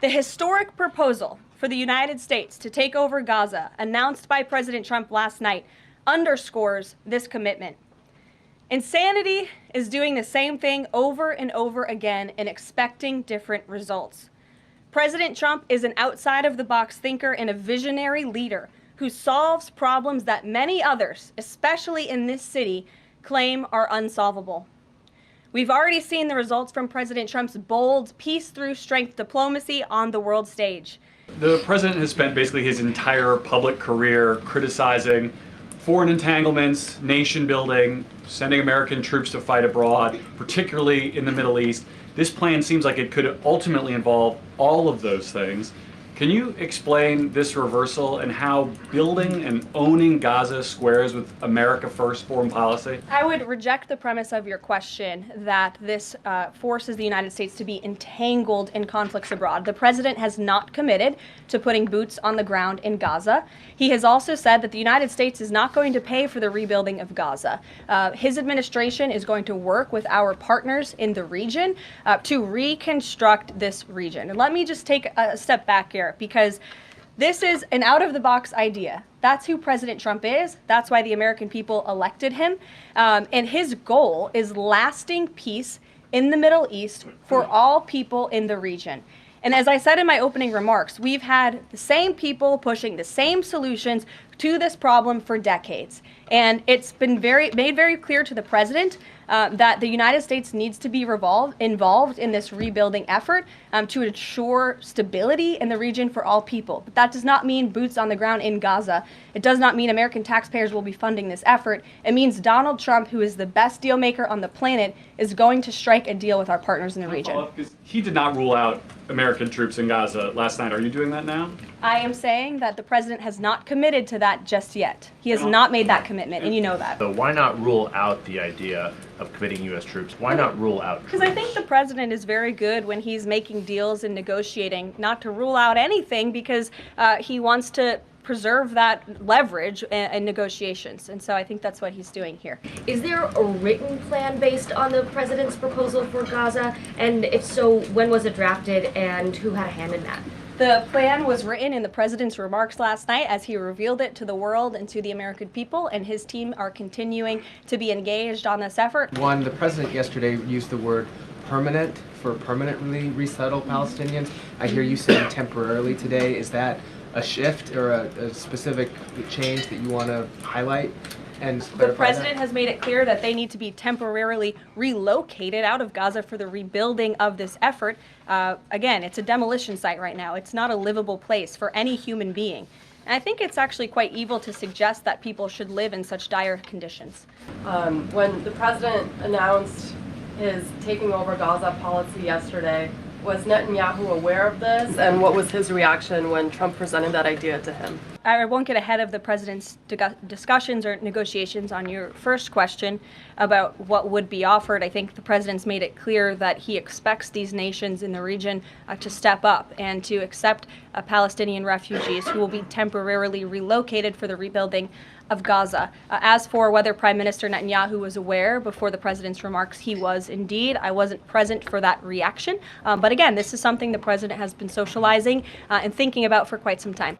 The historic proposal for the United States to take over Gaza, announced by President Trump last night, underscores this commitment. Insanity is doing the same thing over and over again and expecting different results. President Trump is an outside-of-the-box thinker and a visionary leader who solves problems that many others, especially in this city, claim are unsolvable. We've already seen the results from President Trump's bold peace-through-strength diplomacy on the world stage. The president has spent basically his entire public career criticizing foreign entanglements, nation building, sending American troops to fight abroad, particularly in the Middle East. This plan seems like it could ultimately involve all of those things. Can you explain this reversal and how building and owning Gaza squares with America First foreign policy? I would reject the premise of your question that this forces the United States to be entangled in conflicts abroad. The president has not committed to putting boots on the ground in Gaza. He has also said that the United States is not going to pay for the rebuilding of Gaza. His administration is going to work with our partners in the region to reconstruct this region. And let me just take a step back here, because this is an out-of-the-box idea. That's who President Trump is. That's why the American people elected him. And his goal is lasting peace in the Middle East for all people in the region. And as I said in my opening remarks, we've had the same people pushing the same solutions to this problem for decades. And it's been made very clear to the president that the United States needs to be involved in this rebuilding effort to ensure stability in the region for all people. But that does not mean boots on the ground in Gaza. It does not mean American taxpayers will be funding this effort. It means Donald Trump, who is the best deal maker on the planet, is going to strike a deal with our partners in the region. He did not rule out American troops in Gaza last night. Are you doing that now? I am saying that the president has not committed to that just yet. He has not made that commitment, and you know that. So why not rule out the idea of committing U.S. troops? Why not rule out troops? Because I think the president is very good when he's making deals and negotiating not to rule out anything, because he wants to preserve that leverage in negotiations. And so I think that's what he's doing here. Is there a written plan based on the president's proposal for Gaza? And if so, when was it drafted and who had a hand in that? The plan was written in the president's remarks last night as he revealed it to the world and to the American people, and his team are continuing to be engaged on this effort. One, the president yesterday used the word permanent for permanently resettle Palestinians. I hear you saying temporarily today. Is that a shift or a specific change that you want to highlight? And the president has made it clear that they need to be temporarily relocated out of Gaza for the rebuilding of this effort. Again, it's a demolition site right now. It's not a livable place for any human being. And I think it's actually quite evil to suggest that people should live in such dire conditions. When the president announced his taking over Gaza policy yesterday, was Netanyahu aware of this, and what was his reaction when Trump presented that idea to him? I won't get ahead of the president's discussions or negotiations on your first question about what would be offered. I think the president's made it clear that he expects these nations in the region to step up and to accept Palestinian refugees who will be temporarily relocated for the rebuilding of Gaza. As for whether Prime Minister Netanyahu was aware before the president's remarks, he was indeed. I wasn't present for that reaction. But again, this is something the president has been socializing and thinking about for quite some time.